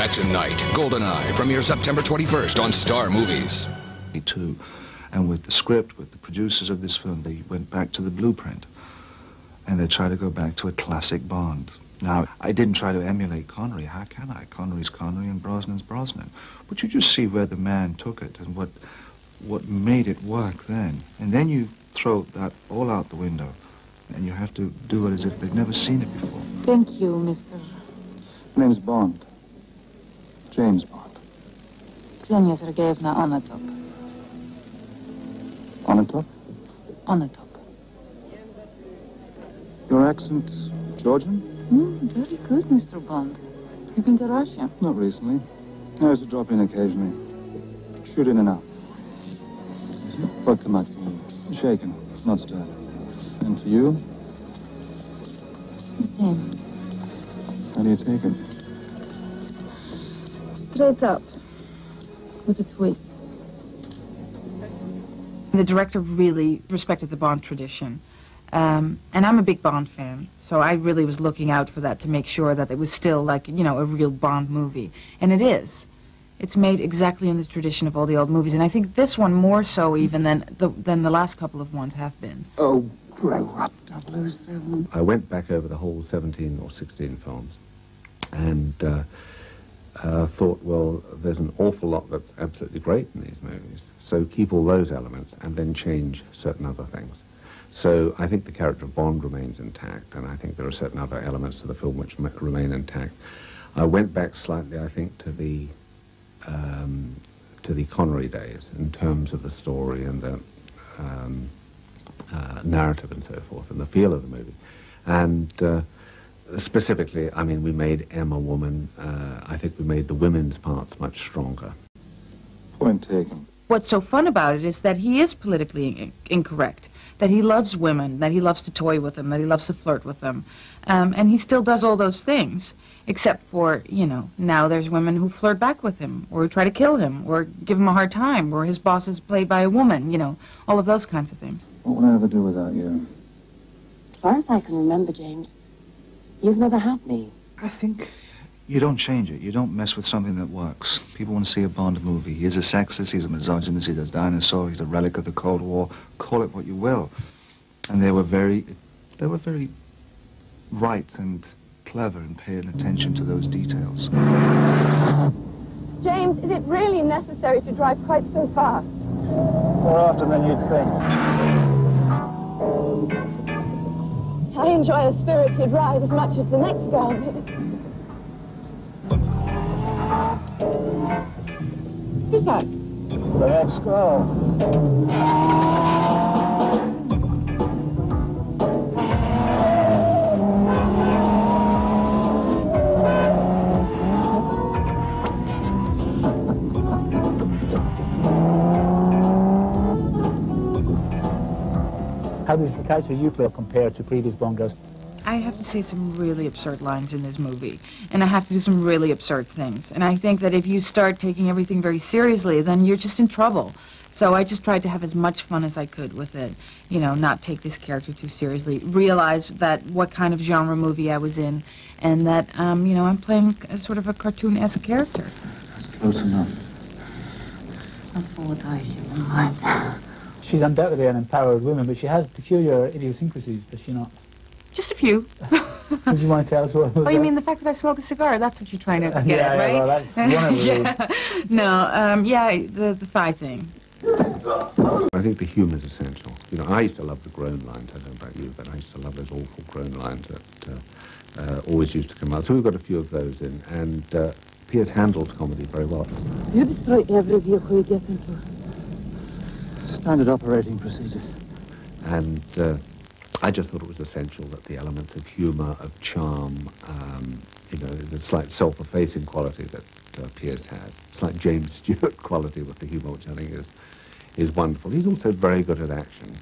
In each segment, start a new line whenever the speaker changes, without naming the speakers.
That's tonight. Goldeneye premieres September 21st on Star Movies.
Too. And with the script, with the producers of this film, they went back to the blueprint. And they tried to go back to a classic Bond. Now, I didn't try to emulate Connery. How can I? Connery's Connery and Brosnan's Brosnan. But you just see where the man took it and what made it work then. And then you throw that all out the window. And you have to do it as if they've never seen it before.
Thank you, Mr.
My name's Bond. James Bond.
Ksenia Sergeyevna Onatop.
Onatop?
Onatop.
Your accent Georgian?
Very good, Mr. Bond. You've been to Russia?
Not recently. I used to drop in occasionally. Shoot in and out. Vodka shaken, not stirred. And for you?
The same.
How do you take it?
Straight up. With a twist.
The director really respected the Bond tradition. And I'm a big Bond fan, so I really was looking out for that to make sure that it was still like, you know, a real Bond movie. And it is. It's made exactly in the tradition of all the old movies, and I think this one more so even than the last couple of ones have been.
Oh, grow up, 007.
I went back over the whole 17 or 16 films and thought, well, there's an awful lot that's absolutely great in these movies, so keep all those elements and then change certain other things. So I think the character of Bond remains intact, and I think there are certain other elements to the film which remain intact. I went back slightly, I think, to the Connery days in terms of the story and the narrative and so forth and the feel of the movie. And specifically, I mean, we made M a woman. I think we made the women's parts much stronger.
Point taken.
What's so fun about it is that he is politically incorrect, that he loves women, that he loves to toy with them, that he loves to flirt with them. And he still does all those things, except for, you know, now there's women who flirt back with him, or who try to kill him, or give him a hard time, or his boss is played by a woman, you know, all of those kinds of things.
What would I ever do without you?
As far as I can remember, James, you've never had me.
I think you don't change it. You don't mess with something that works. People want to see a Bond movie. He's a sexist, he's a misogynist, he's a dinosaur, he's a relic of the Cold War. Call it what you will. And they were very right and clever in paying attention to those details.
James, is it really necessary to drive quite so fast?
More often than you'd think.
I enjoy a spirited ride as much as the next girl did.
Who's that?
The next girl.
How does the character you play compare to previous Bond girls?
I have to say some really absurd lines in this movie, and I have to do some really absurd things. And I think that if you start taking everything very seriously, then you're just in trouble. So I just tried to have as much fun as I could with it, you know, not take this character too seriously, realize that what kind of genre movie I was in, and that, you know, I'm playing a sort of a cartoon-esque character.
That's close enough.
That's all what I have in mind.
She's undoubtedly an empowered woman, but she has peculiar idiosyncrasies, does she not?
Just a few.
Would you want to tell us what was
Oh, you
that?
mean the fact that I smoke a cigar? That's what you're trying to get
Yeah,
at, right?
well, that's one of the
yeah. No, yeah, the thigh thing.
I think the humour is essential. You know, I used to love the groan lines. I don't know about you, but I used to love those awful groan lines that always used to come out. So we've got a few of those in, and Pierce handles comedy very well.
You destroy every vehicle you get into.
Standard operating procedure.
And I just thought it was essential that the elements of humour, of charm, you know, the slight self-effacing quality that Pierce has. It's like James Stewart quality with the humour, which I think is wonderful. He's also very good at action.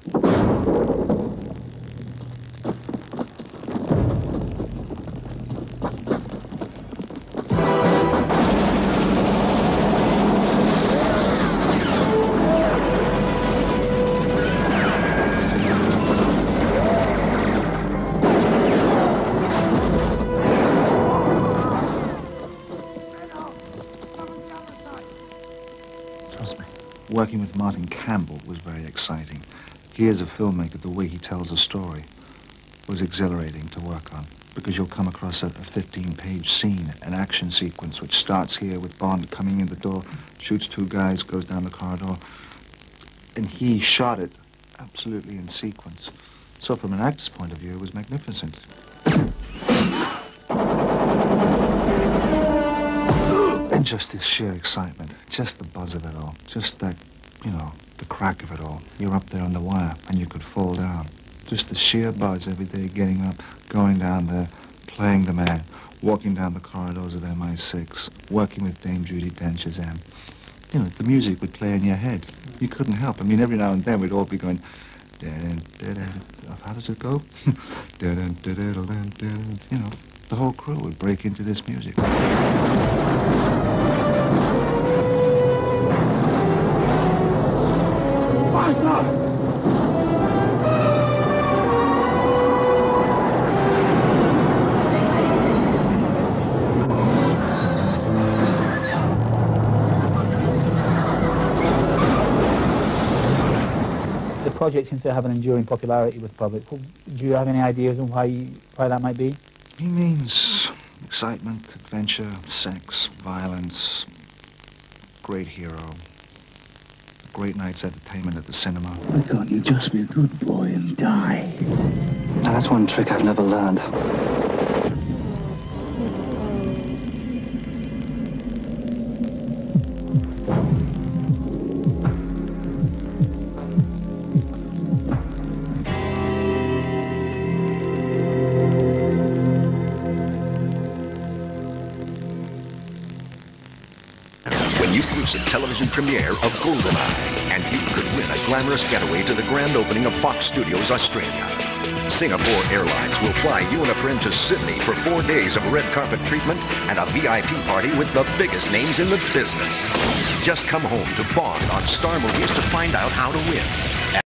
Working with Martin Campbell was very exciting. He, as a filmmaker, the way he tells a story was exhilarating to work on, because you'll come across a 15-page scene, an action sequence, which starts here with Bond coming in the door, shoots two guys, goes down the corridor, and he shot it absolutely in sequence. So from an actor's point of view, it was magnificent. And just this sheer excitement, just the buzz of it all, just that, you know, the crack of it all. You're up there on the wire and you could fall down. Just the sheer buzz every day, getting up, going down there, playing the man, walking down the corridors of MI6, working with Dame Judi Dench's M. You know, the music would play in your head. You couldn't help. I mean, every now and then we'd all be going, how does it go? You know, the whole crew would break into this music.
The project seems to have an enduring popularity with the public. Do you have any ideas on why that might be?
He means excitement, adventure, sex, violence, great hero, great night's entertainment at the cinema.
Why can't you just be a good boy and die?
Now that's one trick I've never learned.
Exclusive television premiere of Goldeneye, and you could win a glamorous getaway to the grand opening of Fox Studios Australia. Singapore Airlines will fly you and a friend to Sydney for 4 days of red carpet treatment and a VIP party with the biggest names in the business. Just come home to Bond on Star Movies to find out how to win.